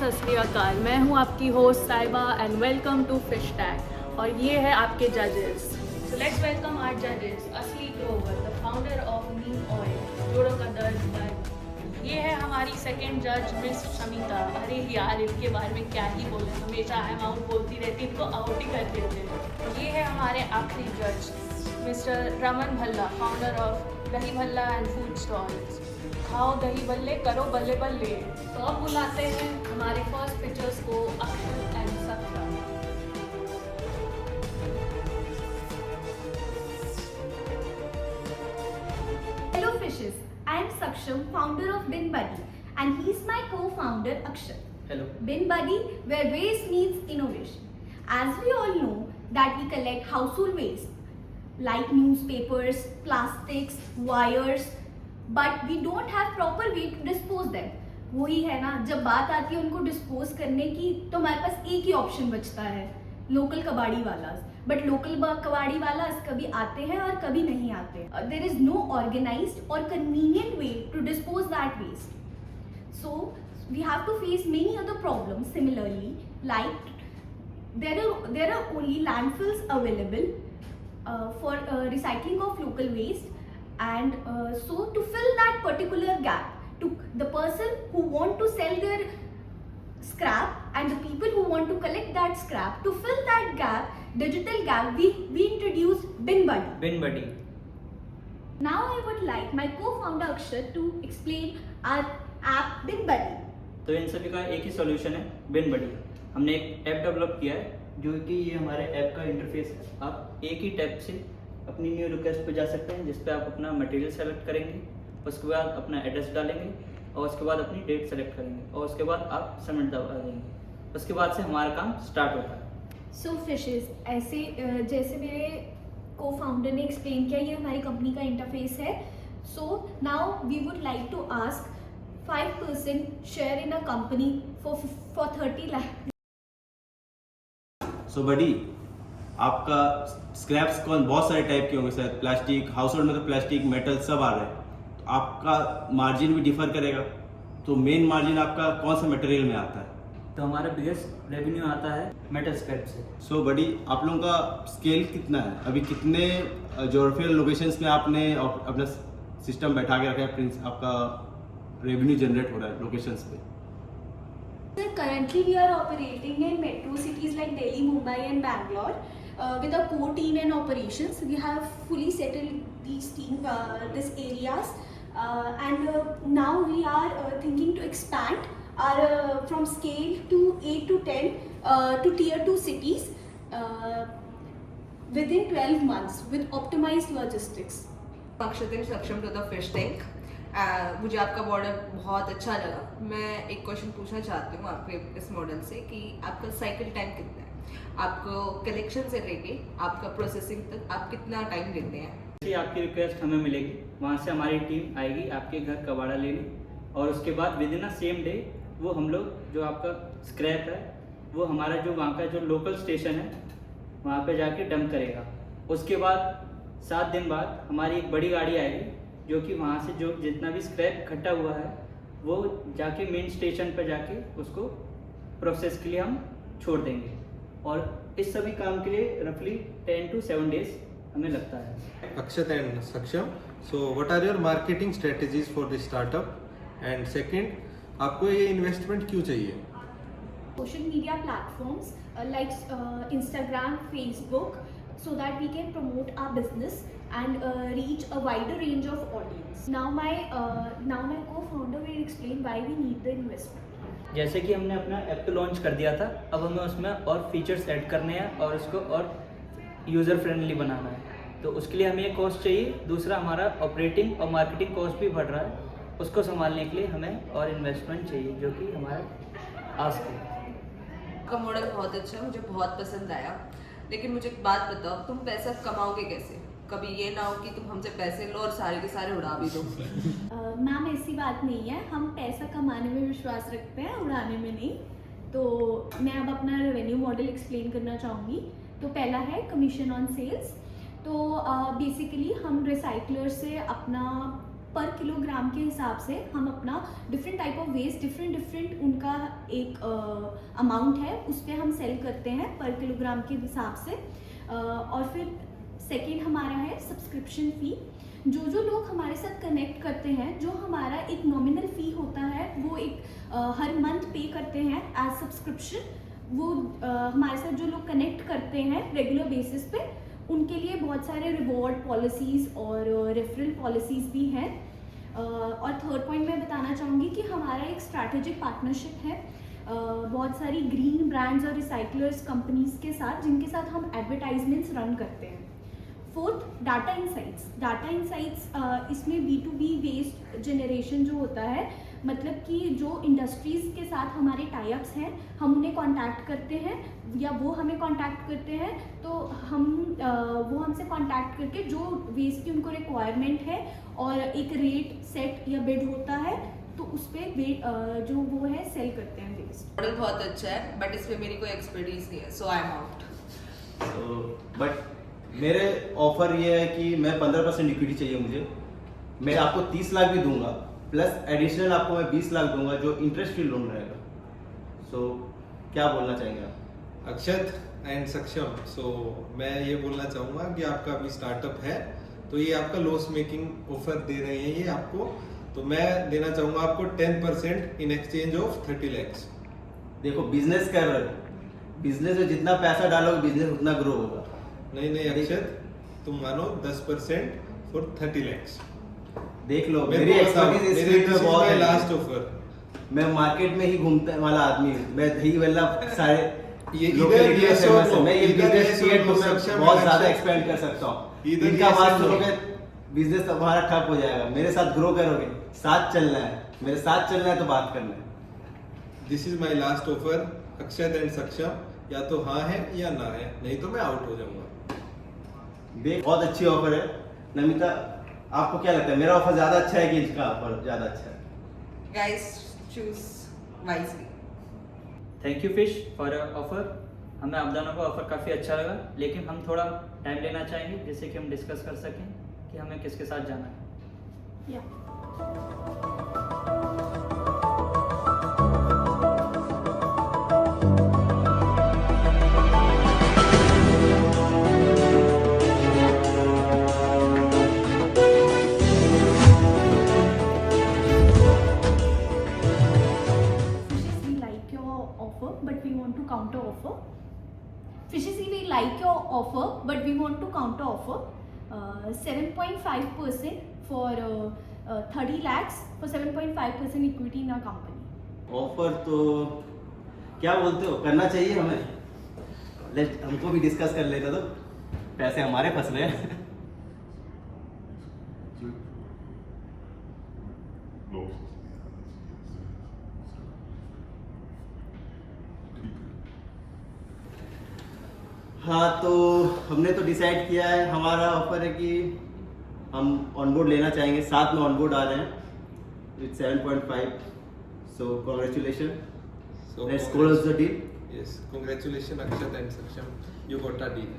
सत श्री अकाल। मैं हूं आपकी host Saiba and welcome to fish tag और ये है आपके जजेस। सो लेट्स वेलकम आवर जजेस। असली Grover, the founder of Neem oil, जोड़ों का दर्द पर। ये है हमारी सेकंड जज मिस शमिता। अरे यार, इनके बारे में क्या ही बोले, हमेशा आई एम आउट बोलती रहती, इनको आउट ही कर देते। ये है हमारे आखिरी जज mister Raman Bhalla, founder of दही भल्ला एंड फूड स्टॉल्स। खाओ दही बल्ले, करो बल्ले बल्ले। तो अब बुलाते हैं हमारे फर्स्ट पिक्चर्स को, अक्षर एंड सक्षम। Hello fishes, I am Saksham, founder of Bin Buddy, and he's my co-founder Akshar. Hello. Bin Buddy, where waste meets innovation. As we all know that we collect household waste like newspapers, plastics, wires, but we don't have proper way to dispose them. वही है ना, जब बात आती है उनको dispose करने की तो हमारे पास एक ही ऑप्शन बचता है, लोकल कबाड़ी वाला। बट लोकल कबाड़ी वाला कभी आते हैं और कभी नहीं आते। देयर इज नो ऑर्गेनाइज्ड और convenient way to dispose that waste. So we have to face many other problems similarly, like there are only landfills available for recycling of local waste, and so to fill that particular gap, to the person who want to sell their scrap and the people who want to collect that scrap, to fill that gap, digital gap, we introduced Bin Buddy. Bin Buddy. Now I would like my co-founder Akshar to explain our app Bin Buddy. तो इन सभी का एक ही solution है, बिन बडी। हमने एक app develop किया है जो कि ये हमारे ऐप का इंटरफेस है। आप एक ही टैप से अपनी न्यू रिक्वेस्ट पे जा सकते हैं, जिस पे आप अपना मटेरियल सेलेक्ट करेंगे, उसके बाद अपना एड्रेस डालेंगे और उसके बाद अपनी डेट सेलेक्ट करेंगे और उसके बाद आप सबमिट दबा देंगे। उसके बाद से हमारा काम स्टार्ट होता है। सो फिशेस, ऐसे जैसे मेरे को-फाउंडर ने एक्सप्लेन किया, ये हमारी कंपनी का इंटरफेस है। So now we would like to ask 5% share in a company for 30 lakh. So buddy, आपका स्क्रैप्स बहुत सारे टाइप के होंगे सर, प्लास्टिक, हाउस होल्ड में तो प्लास्टिक, मेटल सब आ रहे हैं, तो आपका मार्जिन भी डिफर करेगा। तो मेन मार्जिन आपका कौन सा मटेरियल में आता है? तो हमारा बिगेस्ट रेवेन्यू आता है मेटल स्क्रैप से। सो बडी, आप लोगों का स्केल कितना है? अभी कितने जोग्राफिकल लोकेशंस में आपने अपना सिस्टम बैठा के रखा है, आपका रेवेन्यू जनरेट हो रहा है लोकेशंस पे? Sir, currently we are operating in metro cities like Delhi, Mumbai and Bangalore with a core team and operations. We have fully settled these areas and now we are thinking to expand our from scale to 8 to 10 to tier 2 cities within 12 months with optimized logistics. अक्षर सक्षम to the fish tank. मुझे आपका model बहुत अच्छा लगा। मैं एक question पूछना चाहती हूँ आपके इस मॉडल से कि आपका साइकिल टाइम कितना है? आपको कलेक्शन से लेके आपका प्रोसेसिंग तक आप कितना टाइम लेते हैं? जैसे आपकी रिक्वेस्ट हमें मिलेगी, वहाँ से हमारी टीम आएगी आपके घर कबाड़ा लेने और उसके बाद with in a same day वो हम लोग जो आपका स्क्रैप है वो हमारा जो वहाँ का जो लोकल स्टेशन है वहाँ पे जाके डंप करेगा। उसके बाद 7 दिन बाद हमारी एक बड़ी गाड़ी आएगी जो कि वहाँ से जो जितना भी स्क्रैप इकट्ठा हुआ है वो जाके मेन स्टेशन पर जाके उसको प्रोसेस के लिए हम छोड़ देंगे और इस सभी काम के लिए रफली 10 to 7 days हमें लगता है। Akshat and Saksham, so what are your marketing strategies for this startup? And second, आपको ये इन्वेस्टमेंट क्यों चाहिए? Social media platforms like Instagram, Facebook, so that we can promote our business and reach a wider range of audience. Now my co-founder will explain why we need the investment. जैसे कि हमने अपना app तो launch कर दिया था, अब हमें उसमें और फीचर्स ऐड करने हैं और उसको और यूज़र फ्रेंडली बनाना है। तो उसके लिए हमें एक कॉस्ट चाहिए। दूसरा, हमारा ऑपरेटिंग और मार्केटिंग कॉस्ट भी बढ़ रहा है, उसको संभालने के लिए हमें और इन्वेस्टमेंट चाहिए, जो कि हमारा आस्क है। आपका मॉडल बहुत अच्छा है, मुझे बहुत पसंद आया। लेकिन मुझे एक बात बताओ, तुम पैसा कमाओगे कैसे? कभी ये ना हो कि तुम हमसे पैसे लो और सारे के सारे उड़ा भी दो। मैम, ऐसी बात नहीं है, हम पैसा कमाने में विश्वास रखते हैं, उड़ाने में नहीं। तो मैं अब अपना रेवेन्यू मॉडल एक्सप्लेन करना चाहूँगी। तो पहला है commission on sales. So basically हम रिसाइकलर से अपना पर किलोग्राम के हिसाब से हम अपना different type of waste different उनका एक अमाउंट है उस पर हम सेल करते हैं पर किलोग्राम के हिसाब से। और फिर सेकेंड हमारा है सब्सक्रिप्शन फ़ी। जो लोग हमारे साथ कनेक्ट करते हैं, जो हमारा एक नॉमिनल फ़ी होता है वो एक हर मंथ पे करते हैं एज सब्सक्रिप्शन, वो हमारे साथ जो लोग कनेक्ट करते हैं रेगुलर बेसिस पे उनके लिए बहुत सारे रिवॉर्ड पॉलिसीज़ और रेफरल पॉलिसीज़ भी हैं। और थर्ड पॉइंट मैं बताना चाहूँगी कि हमारा एक स्ट्रैटेजिक पार्टनरशिप है बहुत सारी ग्रीन ब्रांड्स और रिसाइकलर्स कंपनीज़ के साथ, जिनके साथ हम एडवर्टाइजमेंट्स रन करते हैं। फोर्थ, डाटा इंसाइट्स इसमें B2B वेस्ट जनरेशन जो होता है, मतलब कि जो इंडस्ट्रीज़ के साथ हमारे टाइप्स हैं हम उन्हें कांटेक्ट करते हैं या वो हमें कांटेक्ट करते हैं, तो हम वो हमसे कांटेक्ट करके जो वेस्ट की उनको रिक्वायरमेंट है और एक रेट सेट या बिड होता है तो उस पर जो वो है सेल करते हैं वेस्ट। मॉडल बहुत अच्छा है बट इस पे मेरी कोई एक्सपर्टीज नहीं है, सो आई एम आउट। बट मेरे ऑफर ये है कि मैं 15% इक्विटी चाहिए मुझे। मैं आपको 30 लाख भी दूंगा प्लस एडिशनल आपको मैं 20 लाख दूंगा जो इंटरेस्ट फ्री लोन रहेगा। सो क्या बोलना चाहेंगे आप? अक्षत एंड सक्षम, सो मैं ये बोलना चाहूँगा कि आपका अभी स्टार्टअप है तो ये आपका लॉस मेकिंग ऑफर दे रहे हैं ये आपको, तो मैं देना चाहूँगा आपको 10% इन एक्सचेंज ऑफ 30 lakhs। देखो बिजनेस कर रहे हो, बिजनेस में जितना पैसा डालोगे बिजनेस उतना ग्रो होगा। नहीं अक्षत, तुम मानो 10% फॉर 30 lakhs। देख लो मेरी एक्सपर्टीज इस फील्ड में बहुत है। लास्ट ऑफर, मैं मार्केट में ही घूमने वाला आदमी हूँ, मैं दही वल्ला सारे ये locality इधर में yes or famous है। no, मैं ये इधर business yes or create no, में सक्षम बहुत है, ज्यादा अक्षत। एक्सपेंड कर सकता हूँ। इधर इनका yes बात or no। सुनोगे बिजनेस तुम्हारा ठप हो जाएगा। मेरे साथ ग्रो करोगे, साथ चलना है, मेरे साथ चलना है तो बात करना है। This is my last offer Akshat and सक्षम, या तो हाँ है या ना है, नहीं तो मैं आउट हो जाऊंगा। देख बहुत अच्छी ऑफर है। नमिता आपको क्या लगता है, मेरा ऑफर ज्यादा अच्छा है कि इसका ऑफर ज्यादा अच्छा है? Guys choose wisely. Thank you fish for your offer. हमें आप दोनों का ऑफर काफ़ी अच्छा लगा, लेकिन हम थोड़ा टाइम लेना चाहेंगे जिससे कि हम डिस्कस कर सकें कि हमें किसके साथ जाना है। या but we want to counter offer. Fishes, we like your offer, but we want to counter offer. 7.5% for 30 lakhs for 7.5% equity in our company. Offer तो क्या बोलते हो, करना चाहिए हमें? लेट हमको भी डिस्कस कर लेते तो पैसे हमारे फंस रहे हैं। हाँ तो हमने तो डिसाइड किया है, हमारा ऑफर है कि हम ऑनबोर्ड लेना चाहेंगे, साथ में ऑनबोर्ड आ रहे हैं with 7.5। So congratulation, let's close the deal. Yes, congratulations Akshat and Saksham, you got a deal.